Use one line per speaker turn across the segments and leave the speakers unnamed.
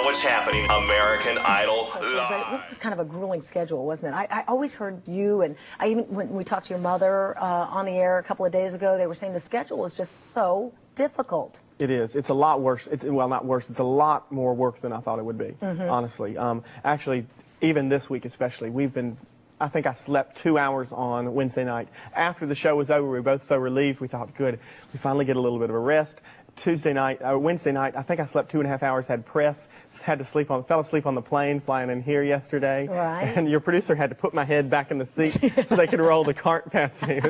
what's happening. American Idol
But
Live.
it was kind of a grueling schedule, wasn't it? I always heard you, and I even when we talked to your mother on the air a couple of days ago, they were saying the schedule is just so difficult.
It is. It's a lot worse. Well, not worse. It's a lot more work than I thought it would be, honestly. Actually, even this week especially, I think I slept 2 hours on Wednesday night. After the show was over, we were both so relieved. We thought, good, we finally get a little bit of a rest. Wednesday night, I think I slept 2.5 hours, had press, fell asleep on the plane flying in here yesterday.
Right.
And your producer had to put my head back in the seat so they could roll the cart past me.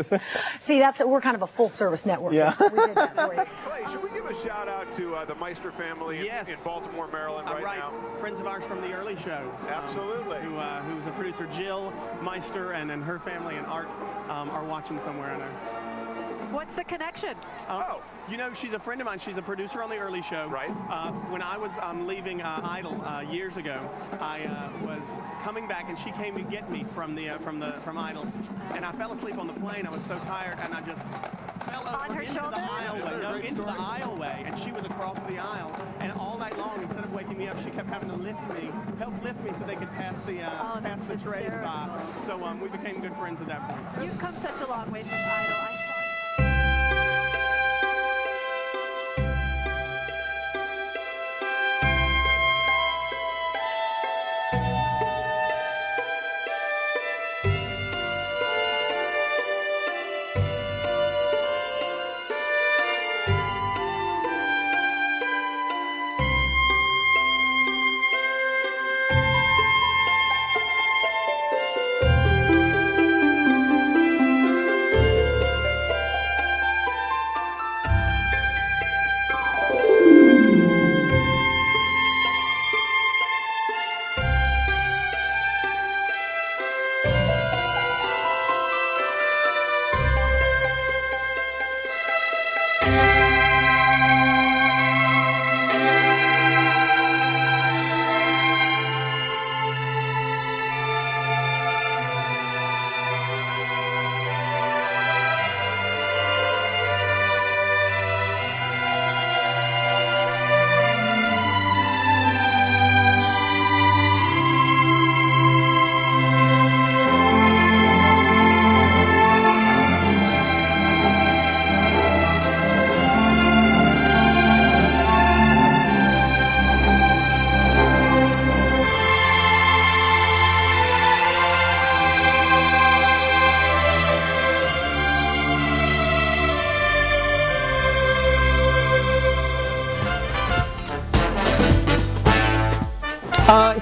See, we're kind of a full-service network.
Yeah.
So we did that for you.
Clay, should we give a shout out to the Meister family in Baltimore, Maryland right now?
Friends of ours from the early show.
Absolutely.
Who's a producer, Jill Meister, and her family and Art are watching somewhere, I know.
What's the connection?
You know, she's a friend of mine. She's a producer on the early show.
Right.
When I was leaving Idol years ago, I was coming back, and she came to get me from Idol, and I fell asleep on the plane. I was so tired, and I just fell over into the aisleway. Into the aisleway, and she was across the aisle. And all night long, instead of waking me up, she kept having to help lift me, so they could pass the trays by. So we became good friends at that point.
You've come such a long way since Idol. I saw you.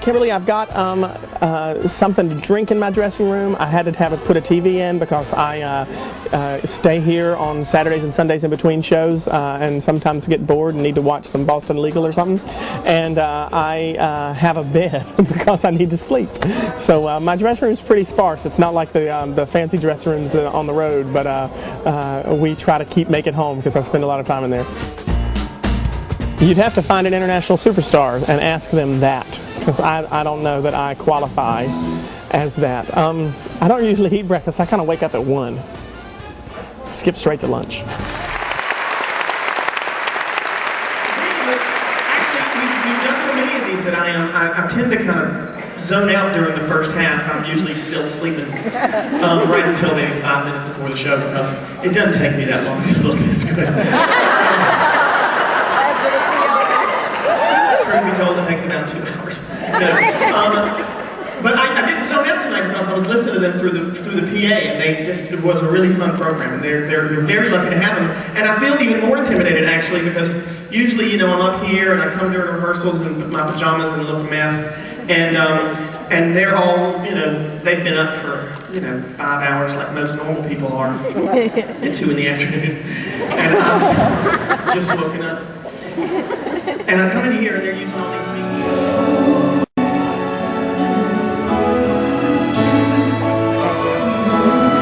Kimberly, I've got something to drink in my dressing room. I had to put a TV in because I stay here on Saturdays and Sundays in between shows and sometimes get bored and need to watch some Boston Legal or something. And I have a bed because I need to sleep. So my dressing room is pretty sparse. It's not like the fancy dressing rooms on the road, but we try to keep make it home because I spend a lot of time in there. You'd have to find an international superstar and ask them that, because I don't know that I qualify as that. I don't usually eat breakfast. I kind of wake up at 1. Skip straight to lunch.
Actually, we've done so many of these that I tend to kind of zone out during the first half. I'm usually still sleeping right until maybe 5 minutes before the show, because it doesn't take me that long to look this good. Truth be told, it takes about 2 hours. But I didn't zone out tonight because I was listening to them through the PA, and it was a really fun program. And you're very lucky to have them. And I feel even more intimidated actually, because usually, I'm up here and I come during rehearsals in my pajamas and look a mess. And they're all, they've been up for 5 hours like most normal people are at 2 in the afternoon. And I've just woken up. And I come in here and they're using all these things.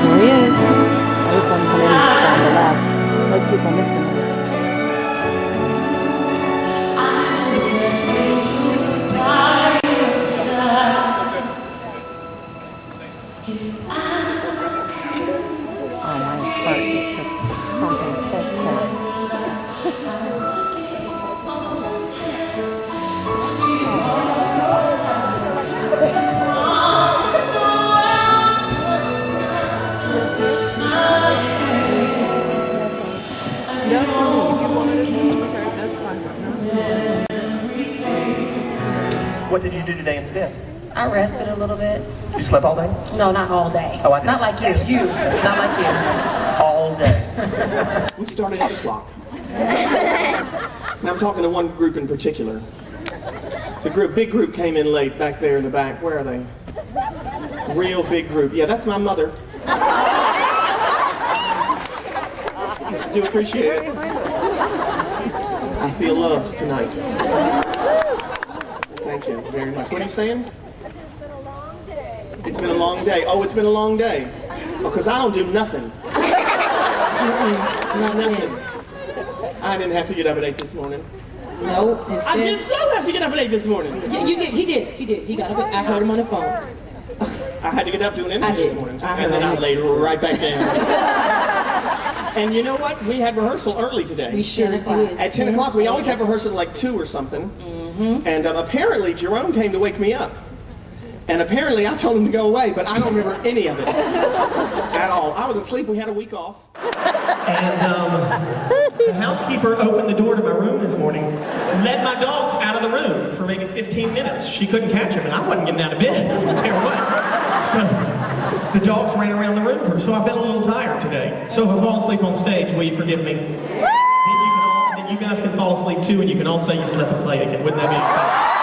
Here he is. I just want to come in on the left. Most people missed him. Oh, my heart is just pumping so fast.
What did you do today instead?
I rested a little bit.
You slept all day?
No, not all day.
Oh, I did.
Not like you. That's you. Not like you.
All day.
We started at 8 o'clock. And I'm talking to one group in particular. It's a big group came in late back there in the back. Where are they? Real big group. Yeah, that's my mother. I do appreciate it. I feel loved tonight. Thank you very much. What are you saying? It's been a long day. Oh, it's been a long day. Because I don't do nothing. Nothing. I didn't have to get up at 8 this morning.
No, instead...
I did so have to get up at 8 this morning.
Yeah, you did. He did. He got up. I heard him on the phone.
I had to get up doing an interview this morning.
And
then I laid right back down. And you know what? We had rehearsal early today.
We sure did.
At 10 o'clock. We always have rehearsal at like 2 or something. And apparently Jerome came to wake me up. And apparently I told him to go away, but I don't remember any of it at all. I was asleep. We had a week off. And the housekeeper opened the door to my room this morning, let my dogs out of the room for maybe 15 minutes. She couldn't catch them, and I wasn't getting out of bed. I don't care what. So the dogs ran around the room, so I've been a little tired today. So if I fall asleep on stage, will you forgive me? Then you guys can fall asleep too, and you can all say you slept with Clay again. Wouldn't that be exciting?